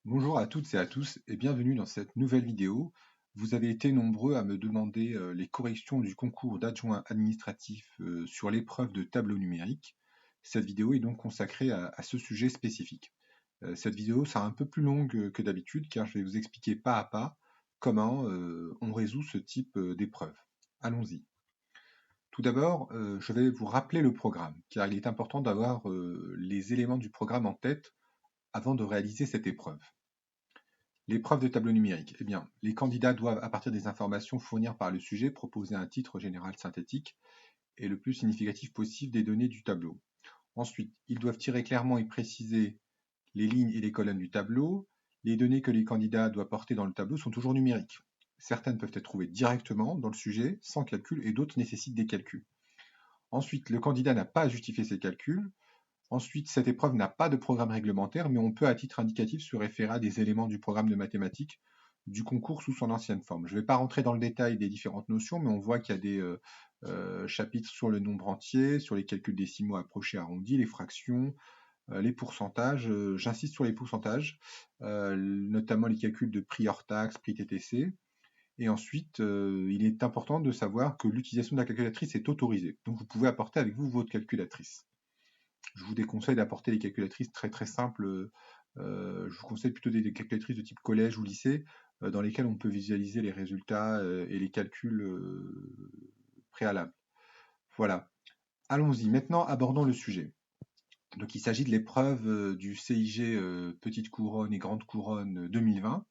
Bonjour à toutes et à tous et bienvenue dans cette nouvelle vidéo. Vous avez été nombreux à me demander les corrections du concours d'adjoint administratif sur l'épreuve de tableau numérique. Cette vidéo est donc consacrée à ce sujet spécifique. Cette vidéo sera un peu plus longue que d'habitude car je vais vous expliquer pas à pas comment on résout ce type d'épreuve. Allons-y. Tout d'abord, je vais vous rappeler le programme car il est important d'avoir les éléments du programme en tête avant de réaliser cette épreuve. L'épreuve de tableau numérique. Eh bien, les candidats doivent, à partir des informations fournies par le sujet, proposer un titre général synthétique et le plus significatif possible des données du tableau. Ensuite, ils doivent tirer clairement et préciser les lignes et les colonnes du tableau. Les données que les candidats doivent porter dans le tableau sont toujours numériques. Certaines peuvent être trouvées directement dans le sujet, sans calcul, et d'autres nécessitent des calculs. Ensuite, le candidat n'a pas à justifier ses calculs. Ensuite, cette épreuve n'a pas de programme réglementaire, mais on peut à titre indicatif se référer à des éléments du programme de mathématiques du concours sous son ancienne forme. Je ne vais pas rentrer dans le détail des différentes notions, mais on voit qu'il y a des chapitres sur le nombre entier, sur les calculs décimaux approchés arrondis, les fractions, les pourcentages. J'insiste sur les pourcentages, notamment les calculs de prix hors taxe, prix TTC. Et ensuite, il est important de savoir que l'utilisation de la calculatrice est autorisée. Donc vous pouvez apporter avec vous votre calculatrice. Je vous déconseille d'apporter des calculatrices très très simples. Je vous conseille plutôt des calculatrices de type collège ou lycée, dans lesquelles on peut visualiser les résultats et les calculs préalables. Voilà. Allons-y. Maintenant, abordons le sujet. Donc, il s'agit de l'épreuve du CIG Petite Couronne et Grande Couronne 2020.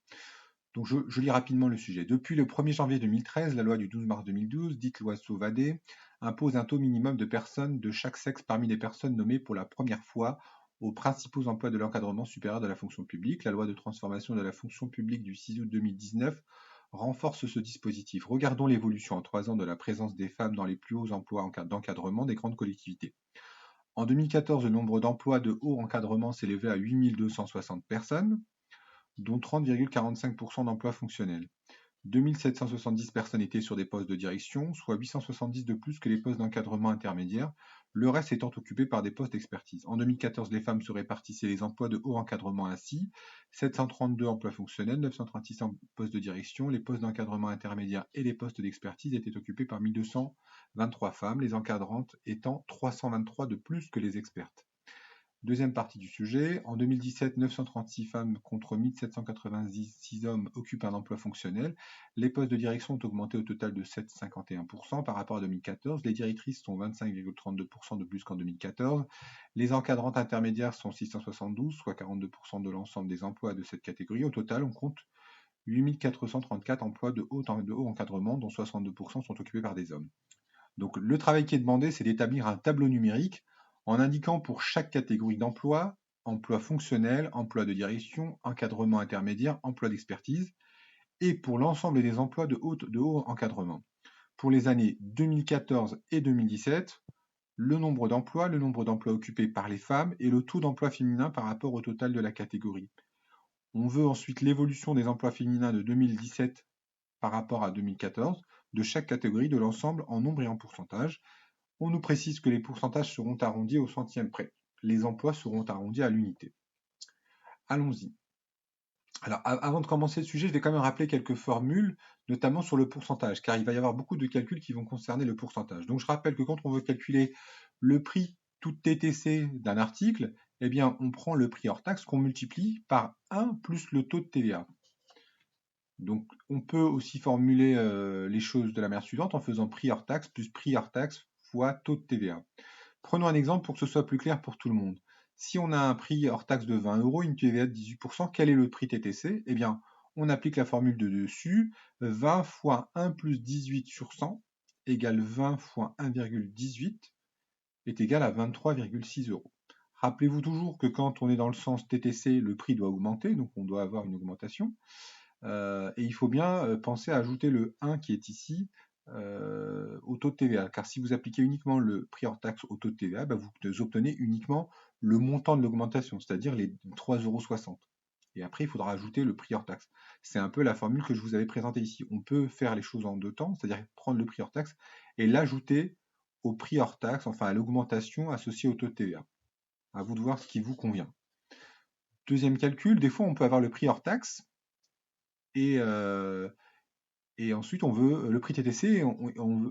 Donc, je lis rapidement le sujet. Depuis le 1er janvier 2013, la loi du 12 mars 2012, dite loi Sauvadet, impose un taux minimum de personnes de chaque sexe parmi les personnes nommées pour la première fois aux principaux emplois de l'encadrement supérieur de la fonction publique. La loi de transformation de la fonction publique du 6 août 2019 renforce ce dispositif. Regardons l'évolution en 3 ans de la présence des femmes dans les plus hauts emplois d'encadrement des grandes collectivités. En 2014, le nombre d'emplois de haut encadrement s'élevait à 8 260 personnes, dont 30,45% d'emplois fonctionnels. 2 770 personnes étaient sur des postes de direction, soit 870 de plus que les postes d'encadrement intermédiaire, le reste étant occupé par des postes d'expertise. En 2014, les femmes se répartissaient les emplois de haut encadrement ainsi: 732 emplois fonctionnels, 936 postes de direction, les postes d'encadrement intermédiaire et les postes d'expertise étaient occupés par 1223 femmes, les encadrantes étant 323 de plus que les expertes. Deuxième partie du sujet, en 2017, 936 femmes contre 1786 hommes occupent un emploi fonctionnel. Les postes de direction ont augmenté au total de 7,51% par rapport à 2014. Les directrices sont 25,32% de plus qu'en 2014. Les encadrantes intermédiaires sont 672, soit 42% de l'ensemble des emplois de cette catégorie. Au total, on compte 8 434 emplois de haut encadrement, dont 62% sont occupés par des hommes. Donc le travail qui est demandé, c'est d'établir un tableau numérique en indiquant pour chaque catégorie d'emploi, emploi fonctionnel, emploi de direction, encadrement intermédiaire, emploi d'expertise, et pour l'ensemble des emplois de haut encadrement. Pour les années 2014 et 2017, le nombre d'emplois occupés par les femmes et le taux d'emploi féminin par rapport au total de la catégorie. On veut ensuite l'évolution des emplois féminins de 2017 par rapport à 2014 de chaque catégorie de l'ensemble en nombre et en pourcentage. On nous précise que les pourcentages seront arrondis au centième près. Les emplois seront arrondis à l'unité. Allons-y. Alors, avant de commencer le sujet, je vais quand même rappeler quelques formules, notamment sur le pourcentage, car il va y avoir beaucoup de calculs qui vont concerner le pourcentage. Donc, je rappelle que quand on veut calculer le prix tout TTC d'un article, eh bien, on prend le prix hors taxe qu'on multiplie par 1 plus le taux de TVA. Donc, on peut aussi formuler les choses de la manière suivante en faisant prix hors taxe plus prix hors taxe fois taux de TVA. Prenons un exemple pour que ce soit plus clair pour tout le monde. Si on a un prix hors taxe de 20 euros, une TVA de 18%, quel est le prix TTC? Eh bien, on applique la formule de dessus, 20 fois 1 plus 18 sur 100 égale 20 fois 1,18 est égal à 23,6 euros. Rappelez-vous toujours que quand on est dans le sens TTC, le prix doit augmenter, donc on doit avoir une augmentation. Et il faut bien penser à ajouter le 1 qui est ici au taux de TVA. Car si vous appliquez uniquement le prix hors taxe au taux de TVA, bah, vous obtenez uniquement le montant de l'augmentation, c'est-à-dire les 3,60 €. Et après, il faudra ajouter le prix hors taxe. C'est un peu la formule que je vous avais présentée ici. On peut faire les choses en deux temps, c'est-à-dire prendre le prix hors taxe et l'ajouter au prix hors taxe, enfin à l'augmentation associée au taux de TVA. À vous de voir ce qui vous convient. Deuxième calcul, des fois on peut avoir le prix hors taxe et ensuite on veut le prix TTC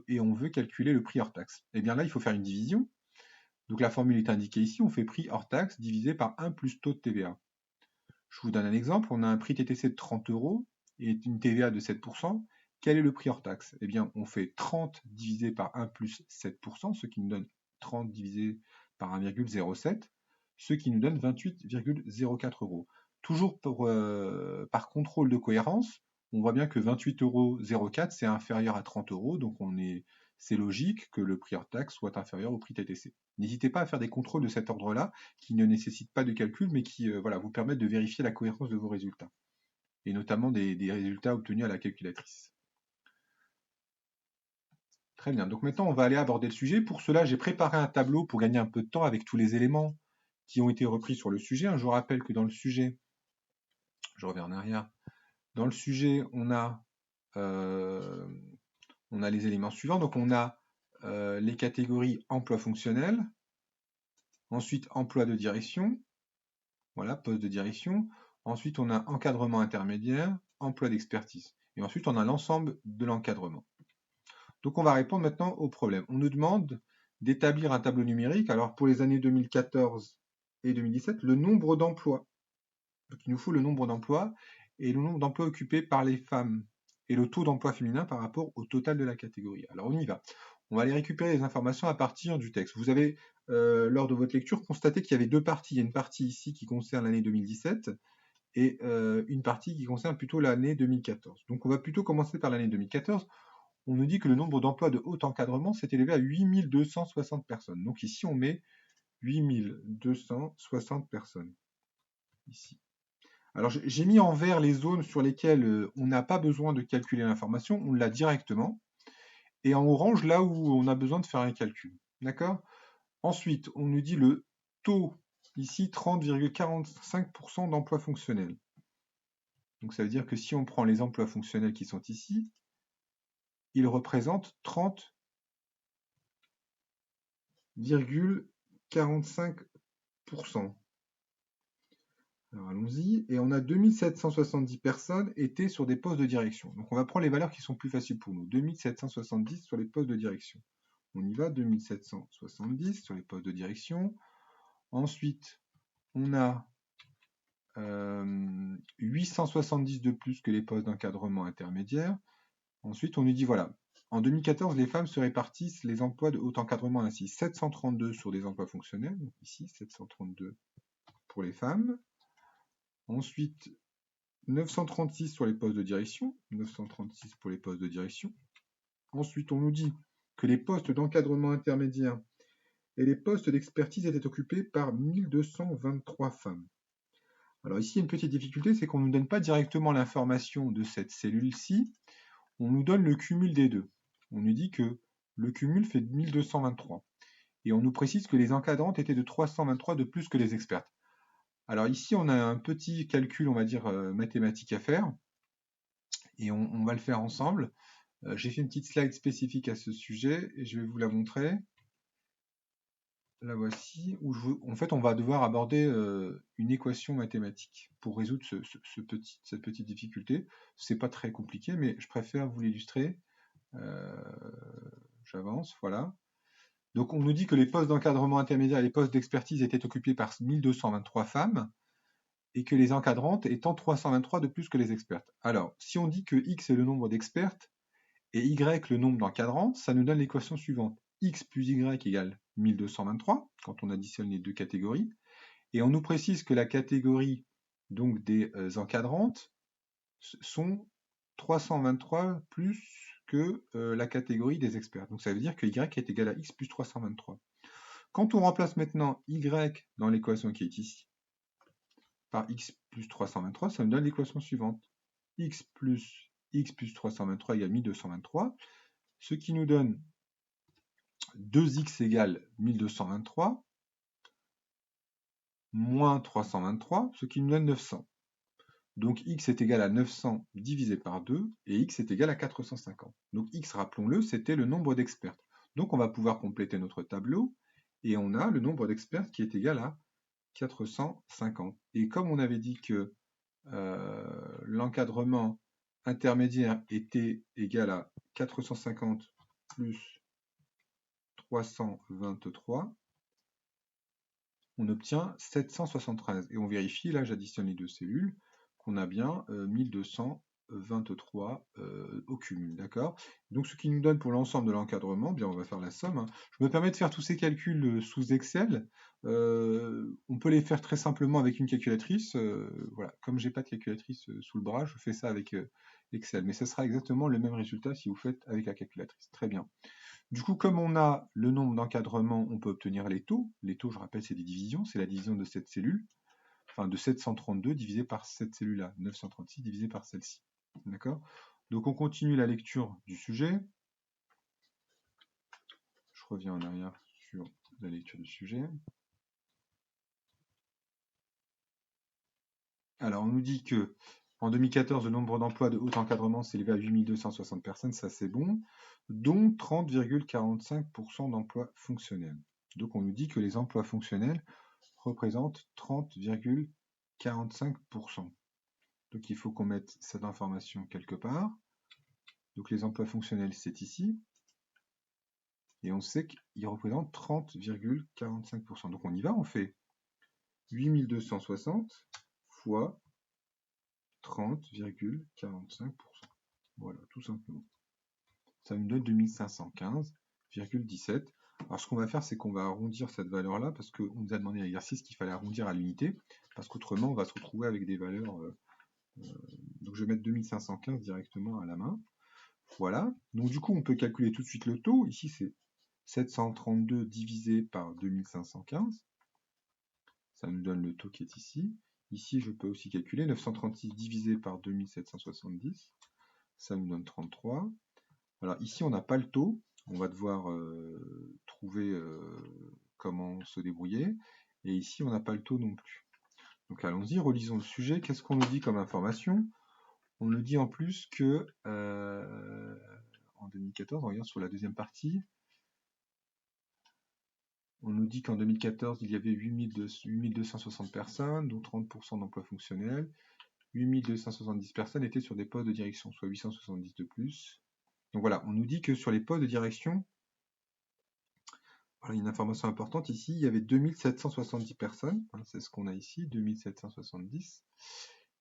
et on veut calculer le prix hors taxe. Et bien là, il faut faire une division. Donc la formule est indiquée ici, on fait prix hors taxe divisé par 1 plus taux de TVA. Je vous donne un exemple, on a un prix TTC de 30 € et une TVA de 7%. Quel est le prix hors taxe? Eh bien, on fait 30 divisé par 1 plus 7%, ce qui nous donne 30 divisé par 1,07, ce qui nous donne 28,04 €. Toujours par contrôle de cohérence, on voit bien que 28,04 €, c'est inférieur à 30 €, donc c'est logique que le prix hors taxe soit inférieur au prix TTC. N'hésitez pas à faire des contrôles de cet ordre-là, qui ne nécessitent pas de calcul, mais qui voilà, vous permettent de vérifier la cohérence de vos résultats, et notamment des résultats obtenus à la calculatrice. Très bien, donc maintenant on va aller aborder le sujet. Pour cela, j'ai préparé un tableau pour gagner un peu de temps avec tous les éléments qui ont été repris sur le sujet. Je vous rappelle que dans le sujet, je reviens en arrière, dans le sujet, on a les éléments suivants. Donc on a les catégories emploi fonctionnel, ensuite emploi de direction, voilà, poste de direction. Ensuite, on a encadrement intermédiaire, emploi d'expertise. Et ensuite, on a l'ensemble de l'encadrement. Donc, on va répondre maintenant au problème. On nous demande d'établir un tableau numérique. Alors, pour les années 2014 et 2017, le nombre d'emplois. Donc, il nous faut le nombre d'emplois et le nombre d'emplois occupés par les femmes et le taux d'emploi féminin par rapport au total de la catégorie. Alors, on y va. On va aller récupérer les informations à partir du texte. Vous avez, lors de votre lecture, constaté qu'il y avait deux parties. Il y a une partie ici qui concerne l'année 2017 et une partie qui concerne plutôt l'année 2014. Donc on va plutôt commencer par l'année 2014. On nous dit que le nombre d'emplois de haut encadrement s'est élevé à 8260 personnes. Donc ici, on met 8260 personnes. Ici. Alors j'ai mis en vert les zones sur lesquelles on n'a pas besoin de calculer l'information, on l'a directement. Et en orange, là où on a besoin de faire un calcul. D'accord? Ensuite, on nous dit le taux, ici 30,45% d'emplois fonctionnels. Donc ça veut dire que si on prend les emplois fonctionnels qui sont ici, ils représentent 30,45%. Alors allons-y, et on a 2770 personnes étaient sur des postes de direction. Donc on va prendre les valeurs qui sont plus faciles pour nous. 2770 sur les postes de direction. On y va, 2770 sur les postes de direction. Ensuite, on a 870 de plus que les postes d'encadrement intermédiaire. Ensuite, on nous dit, voilà, en 2014, les femmes se répartissent les emplois de haut encadrement ainsi. 732 sur des emplois fonctionnels, donc ici, 732 pour les femmes. Ensuite, 936 sur les postes de direction, 936 pour les postes de direction. Ensuite, on nous dit que les postes d'encadrement intermédiaire et les postes d'expertise étaient occupés par 1223 femmes. Alors ici, il y a une petite difficulté, c'est qu'on ne nous donne pas directement l'information de cette cellule-ci, on nous donne le cumul des deux. On nous dit que le cumul fait 1223. Et on nous précise que les encadrantes étaient de 323 de plus que les expertes. Alors ici, on a un petit calcul, on va dire, mathématique à faire. Et on va le faire ensemble. J'ai fait une petite slide spécifique à ce sujet et je vais vous la montrer. La voici, où en fait on va devoir aborder une équation mathématique pour résoudre cette petite difficulté. C'est pas très compliqué, mais je préfère vous l'illustrer. J'avance, voilà. Donc on nous dit que les postes d'encadrement intermédiaire et les postes d'expertise étaient occupés par 1223 femmes et que les encadrantes étant 323 de plus que les expertes. Alors, si on dit que X est le nombre d'expertes et Y le nombre d'encadrantes, ça nous donne l'équation suivante. X plus Y égale 1223, quand on additionne les deux catégories. Et on nous précise que la catégorie donc des encadrantes sont 323 plus que la catégorie des experts. Donc ça veut dire que Y est égal à X plus 323. Quand on remplace maintenant Y dans l'équation qui est ici par X plus 323, ça nous donne l'équation suivante. X plus 323 égale 1223, ce qui nous donne 2x égale 1223 moins 323, ce qui nous donne 900. Donc x est égal à 900 divisé par 2, et x est égal à 450. Donc x, rappelons-le, c'était le nombre d'experts. Donc on va pouvoir compléter notre tableau, et on a le nombre d'experts qui est égal à 450. Et comme on avait dit que l'encadrement intermédiaire était égal à 450 plus 323, on obtient 773. Et on vérifie, là j'additionne les deux cellules, qu'on a bien 1223 au cumul, d'accord? Donc ce qui nous donne pour l'ensemble de l'encadrement, bien on va faire la somme, hein. Je me permets de faire tous ces calculs sous Excel. On peut les faire très simplement avec une calculatrice. Voilà, comme j'ai pas de calculatrice sous le bras, je fais ça avec Excel. Mais ce sera exactement le même résultat si vous faites avec la calculatrice. Très bien. Du coup, comme on a le nombre d'encadrements, on peut obtenir les taux. Les taux, je rappelle, c'est des divisions, c'est la division de cette cellule, enfin de 732 divisé par cette cellule-là, 936 divisé par celle-ci. D'accord? Donc on continue la lecture du sujet. Je reviens en arrière sur la lecture du sujet. Alors on nous dit que en 2014, le nombre d'emplois de haut encadrement s'est élevé à 8260 personnes, ça c'est bon, dont 30,45% d'emplois fonctionnels. Donc on nous dit que les emplois fonctionnels représentent 30,45%. Donc il faut qu'on mette cette information quelque part. Donc les emplois fonctionnels, c'est ici. Et on sait qu'ils représentent 30,45%. Donc on y va, on fait 8260 fois 30,45%. Voilà, tout simplement. Ça nous donne 2515,17. Alors ce qu'on va faire, c'est qu'on va arrondir cette valeur-là, parce qu'on nous a demandé à l'exercice qu'il fallait arrondir à l'unité, parce qu'autrement, on va se retrouver avec des valeurs... donc je vais mettre 2515 directement à la main. Voilà. Donc du coup, on peut calculer tout de suite le taux. Ici, c'est 732 divisé par 2515. Ça nous donne le taux qui est ici. Ici, je peux aussi calculer 936 divisé par 2770. Ça nous donne 33. Alors ici, on n'a pas le taux. On va devoir trouver comment se débrouiller. Et ici, on n'a pas le taux non plus. Donc allons-y, relisons le sujet. Qu'est-ce qu'on nous dit comme information? On nous dit en plus que en 2014, on regarde sur la deuxième partie, on nous dit qu'en 2014, il y avait 8260 personnes, dont 30% d'emplois fonctionnels. 8270 personnes étaient sur des postes de direction, soit 870 de plus. Donc voilà, on nous dit que sur les postes de direction, voilà une information importante ici, il y avait 2770 personnes, c'est ce qu'on a ici, 2770.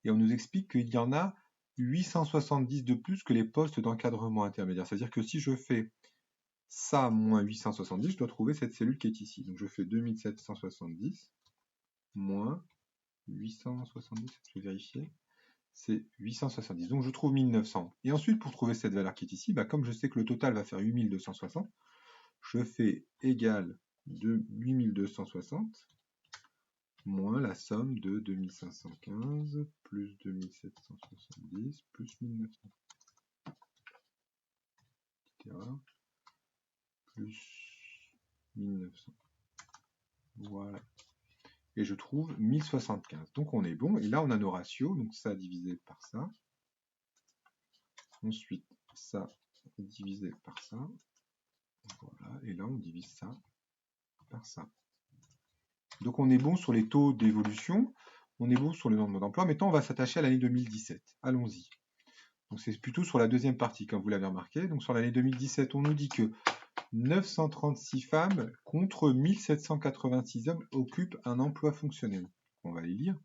Et on nous explique qu'il y en a 870 de plus que les postes d'encadrement intermédiaire. C'est-à-dire que si je fais ça moins 870, je dois trouver cette cellule qui est ici. Donc je fais 2770 moins 870, je vais vérifier, c'est 870. Donc je trouve 1900. Et ensuite, pour trouver cette valeur qui est ici, comme je sais que le total va faire 8260, je fais égal de 8260 moins la somme de 2515 plus 2770 plus 1900, etc. plus 1900. Voilà. Et je trouve 1075. Donc on est bon. Et là, on a nos ratios. Donc ça divisé par ça. Ensuite, ça divisé par ça. Voilà. Et là, on divise ça par ça. Donc on est bon sur les taux d'évolution. On est bon sur le nombre d'emplois. Maintenant, on va s'attacher à l'année 2017. Allons-y. Donc c'est plutôt sur la deuxième partie, comme vous l'avez remarqué. Donc sur l'année 2017, on nous dit que 936 femmes contre 1786 hommes occupent un emploi fonctionnel. On va les lire.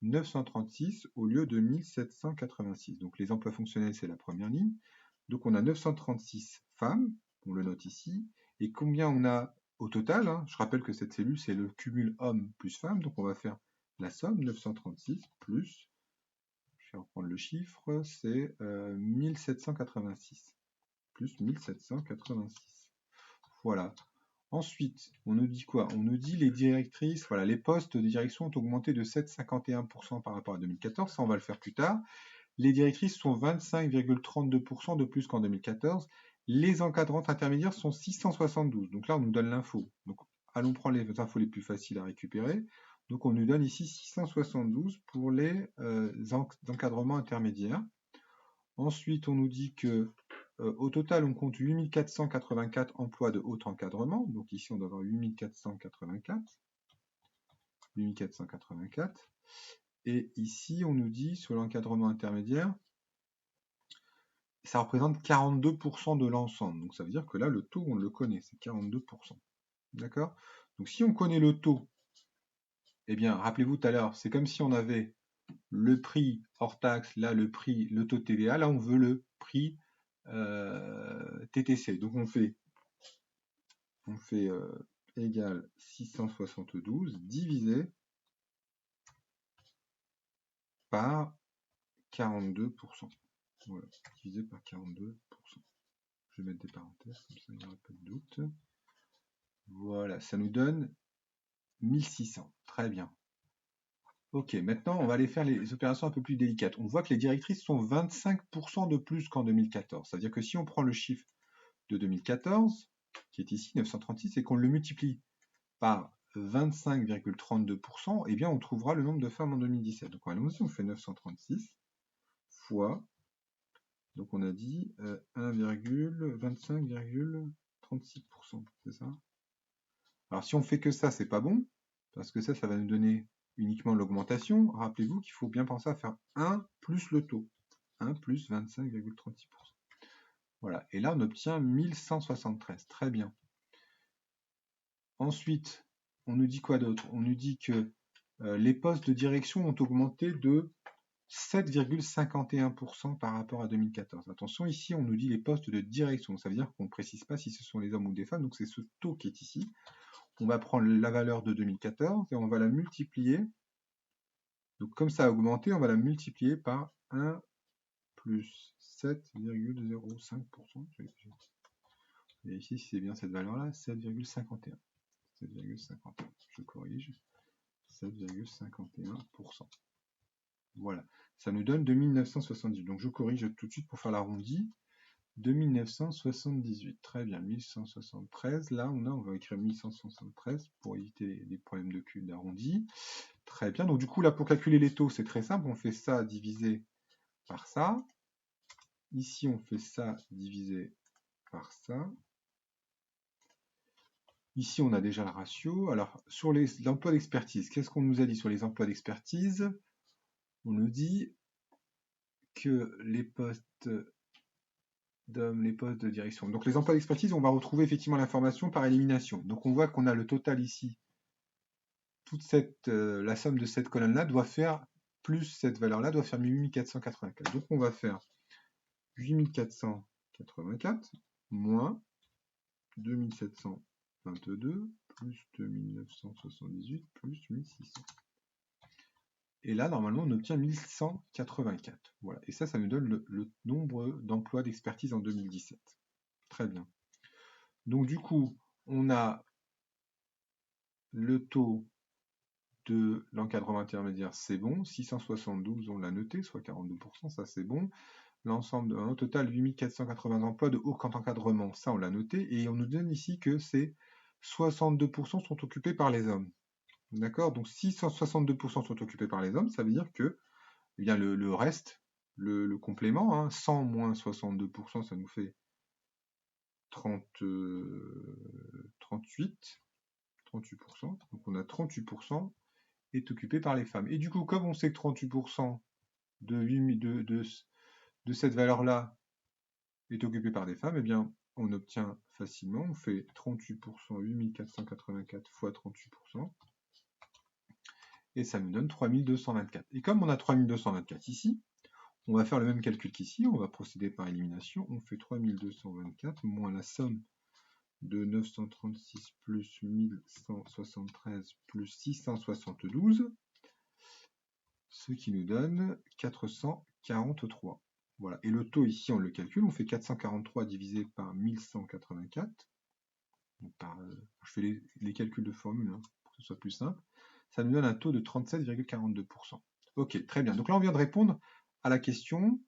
936 au lieu de 1786. Donc les emplois fonctionnels, c'est la première ligne. Donc on a 936 femmes, on le note ici. Et combien on a au total, hein? Je rappelle que cette cellule, c'est le cumul homme plus femme. Donc on va faire la somme, 936 plus, je vais reprendre le chiffre, c'est 1786. Plus 1786. Voilà. Ensuite, on nous dit quoi? On nous dit les directrices, voilà, les postes de direction ont augmenté de 7,51% par rapport à 2014, ça on va le faire plus tard. Les directrices sont 25,32% de plus qu'en 2014. Les encadrantes intermédiaires sont 672. Donc là, on nous donne l'info. Donc allons prendre les infos les plus faciles à récupérer. Donc on nous donne ici 672 pour les encadrements intermédiaires. Ensuite, on nous dit que au total, on compte 8484 emplois de haut encadrement. Donc ici, on doit avoir 8484. 8484. Et ici, on nous dit, sur l'encadrement intermédiaire, ça représente 42% de l'ensemble. Donc ça veut dire que là, le taux, on le connaît, c'est 42%. D'accord? Donc si on connaît le taux, eh bien, rappelez-vous tout à l'heure, c'est comme si on avait le prix hors taxe, là, le taux de TVA, là, on veut le prix TTC. Donc on fait égal 672 divisé par 42%. Voilà, divisé par 42%. Je vais mettre des parenthèses, comme ça il n'y aura pas de doute. Voilà, ça nous donne 1600. Très bien. Ok, maintenant on va aller faire les opérations un peu plus délicates. On voit que les directrices sont 25% de plus qu'en 2014. C'est-à-dire que si on prend le chiffre de 2014, qui est ici 936, et qu'on le multiplie par 25,32%, eh bien on trouvera le nombre de femmes en 2017. Donc allons-y, on fait 936 fois, donc on a dit 1,25,36%, c'est ça? Alors si on fait que ça, c'est pas bon, parce que ça va nous donner uniquement l'augmentation. Rappelez-vous qu'il faut bien penser à faire 1 plus le taux. 1 plus 25,36%. Voilà, et là on obtient 1173, très bien. Ensuite, on nous dit quoi d'autre? On nous dit que les postes de direction ont augmenté de 7,51% par rapport à 2014. Attention, ici on nous dit les postes de direction, ça veut dire qu'on ne précise pas si ce sont les hommes ou des femmes, donc c'est ce taux qui est ici. On va prendre la valeur de 2014 et on va la multiplier. Donc comme ça a augmenté, on va la multiplier par 1 plus 7,05%. Et ici, si c'est bien cette valeur-là, 7,51. 7,51. Je corrige. 7,51%. Voilà. Ça nous donne 2978. Donc je corrige tout de suite pour faire l'arrondi. 2978. Très bien. 1173. Là, on va écrire 1173 pour éviter les problèmes de cul d'arrondi. Très bien. Donc du coup, là, pour calculer les taux, c'est très simple. On fait ça divisé par ça. Ici, on fait ça divisé par ça. Ici, on a déjà le ratio. Alors, sur l'emploi d'expertise, qu'est-ce qu'on nous a dit sur les emplois d'expertise? On nous dit que les postes d'hommes, les postes de direction. Donc, les emplois d'expertise, on va retrouver effectivement l'information par élimination. Donc, on voit qu'on a le total ici. Toute la somme de cette colonne-là doit faire, plus cette valeur-là, doit faire 8484. Donc, on va faire 8484 moins 2722 plus 2978 plus 1600. Et là, normalement, on obtient 1184. Voilà. Et ça nous donne le nombre d'emplois d'expertise en 2017. Très bien. Donc, du coup, on a le taux de l'encadrement intermédiaire, c'est bon. 672, on l'a noté, soit 42%, ça c'est bon. L'ensemble, au total, 8480 emplois de haut encadrement, ça on l'a noté. Et on nous donne ici que c'est 62% sont occupés par les hommes. D'accord? Donc si 62% sont occupés par les hommes, ça veut dire que eh bien, le reste, le complément, hein, 100 moins 62%, ça nous fait 38%. Donc on a 38% est occupé par les femmes. Et du coup, comme on sait que 38% de cette valeur-là est occupé par des femmes, eh bien, on obtient facilement, on fait 38%, 8484 fois 38%, et ça nous donne 3224. Et comme on a 3224 ici, on va faire le même calcul qu'ici, on va procéder par élimination, on fait 3224 moins la somme de 936 plus 1173 plus 672, ce qui nous donne 443. Voilà. Et le taux ici, on le calcule, on fait 443 divisé par 1184. Donc je fais les calculs de formule hein, pour que ce soit plus simple. Ça nous donne un taux de 37,42%. Ok, très bien. Donc là, on vient de répondre à la question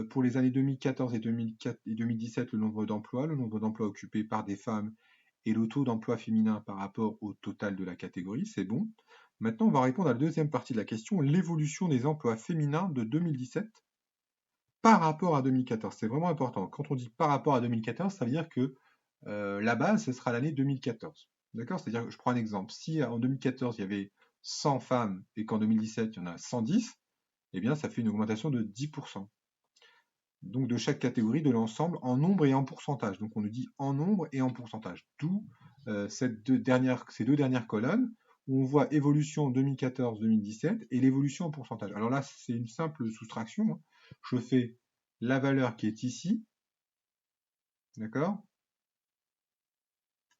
pour les années 2014 et 2017, le nombre d'emplois occupés par des femmes et le taux d'emploi féminin par rapport au total de la catégorie, c'est bon. Maintenant, on va répondre à la deuxième partie de la question, l'évolution des emplois féminins de 2017 par rapport à 2014. C'est vraiment important. Quand on dit par rapport à 2014, ça veut dire que la base, ce sera l'année 2014. D'accord? C'est-à-dire que je prends un exemple. Si en 2014, il y avait 100 femmes et qu'en 2017, il y en a 110, eh bien, ça fait une augmentation de 10%. Donc, de chaque catégorie de l'ensemble en nombre et en pourcentage. Donc, on nous dit en nombre et en pourcentage. D'où ces deux dernières colonnes où on voit évolution 2014-2017 et l'évolution en pourcentage. Alors là, c'est une simple soustraction, hein. Je fais la valeur qui est ici, d'accord,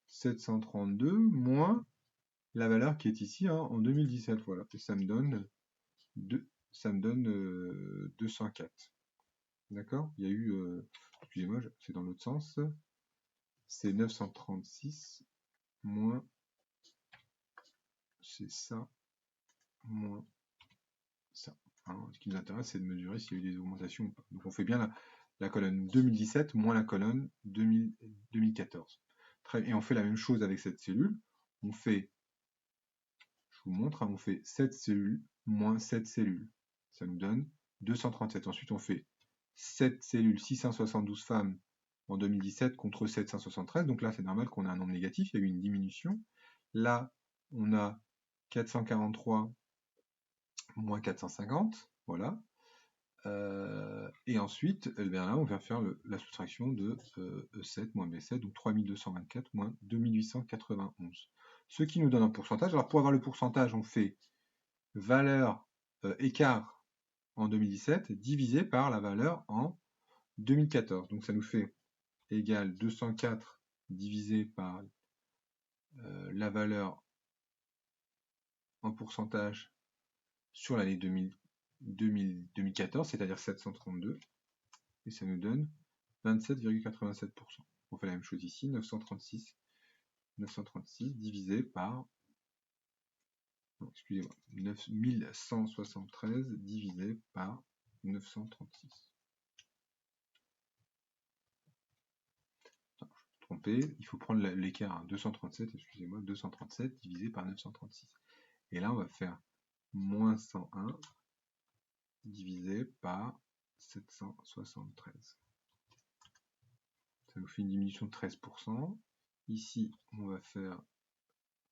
732 moins la valeur qui est ici, hein, en 2017. Voilà, et ça me donne 204. D'accord. Il y a eu, excusez-moi, c'est dans l'autre sens, c'est 936 moins, c'est ça, moins ça. Hein, ce qui nous intéresse, c'est de mesurer s'il y a eu des augmentations ou pas. Donc on fait bien la colonne 2017 moins la colonne 2014. Très, et on fait la même chose avec cette cellule. On fait, je vous montre, hein, on fait 7 cellules moins 7 cellules. Ça nous donne 237. Ensuite, on fait 7 cellules, 672 femmes en 2017 contre 773. Donc là, c'est normal qu'on ait un nombre négatif. Il y a eu une diminution. Là, on a 443 moins 450. Voilà. Et ensuite, eh bien là, on va faire la soustraction de E7 moins B7, donc 3224 moins 2891. Ce qui nous donne un pourcentage. Alors pour avoir le pourcentage, on fait valeur écart en 2017 divisé par la valeur en 2014. Donc ça nous fait égal 204 divisé par la valeur en pourcentage sur l'année 2014, c'est-à-dire 732, et ça nous donne 27,87%. On fait la même chose ici, 936 divisé par, excusez-moi, 9173 divisé par 936. Trompé, il faut prendre l'écart, 237, excusez-moi, 237 divisé par 936. Et là, on va faire moins 101 divisé par 773. Ça nous fait une diminution de 13%. Ici, on va faire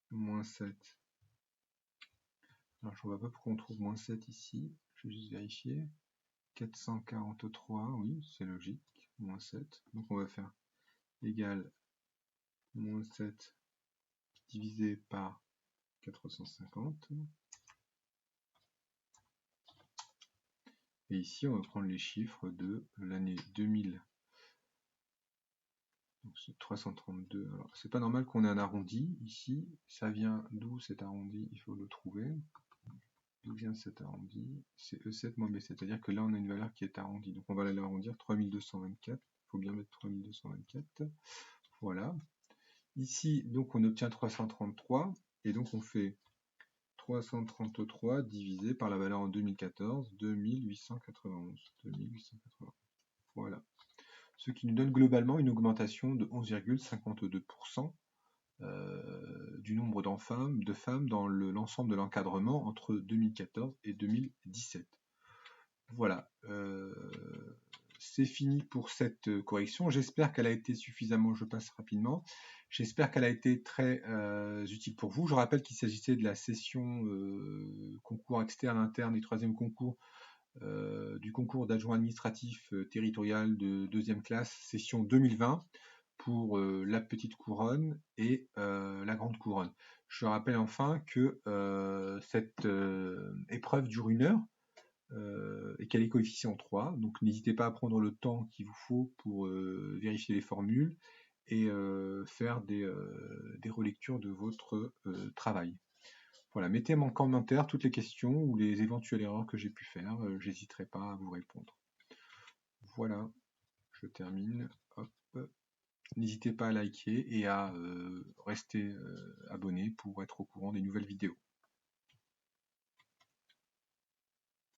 moins 7. Alors, je ne vois pas pourquoi on trouve moins 7 ici. Je vais juste vérifier. 443, oui, c'est logique. Moins 7. Donc, on va faire égal moins 7 divisé par 450. Et ici, on va prendre les chiffres de l'année 2000. Donc c'est 332. Alors, c'est pas normal qu'on ait un arrondi ici. Ça vient d'où cet arrondi? Il faut le trouver. D'où vient cet arrondi? C'est E7 moins B7. C'est-à-dire que là, on a une valeur qui est arrondie. Donc, on va l'arrondir 3224. Il faut bien mettre 3224. Voilà. Ici, donc, on obtient 333. Et donc, on fait 333 divisé par la valeur en 2014, 2891. 2891. Voilà. Ce qui nous donne globalement une augmentation de 11,52% du nombre de femmes dans l'ensemble de l'encadrement entre 2014 et 2017. Voilà, c'est fini pour cette correction. J'espère qu'elle a été suffisamment, je passe rapidement, j'espère qu'elle a été très utile pour vous. Je rappelle qu'il s'agissait de la session concours externe, interne et troisième concours du concours d'adjoint administratif territorial de deuxième classe, session 2020, pour la petite couronne et la grande couronne. Je rappelle enfin que cette épreuve dure 1 heure et qu'elle est coefficient 3, donc n'hésitez pas à prendre le temps qu'il vous faut pour vérifier les formules et faire des relectures de votre travail. Voilà, mettez en commentaire toutes les questions ou les éventuelles erreurs que j'ai pu faire, j'hésiterai pas à vous répondre. Voilà, je termine. Hop. N'hésitez pas à liker et à rester abonné pour être au courant des nouvelles vidéos.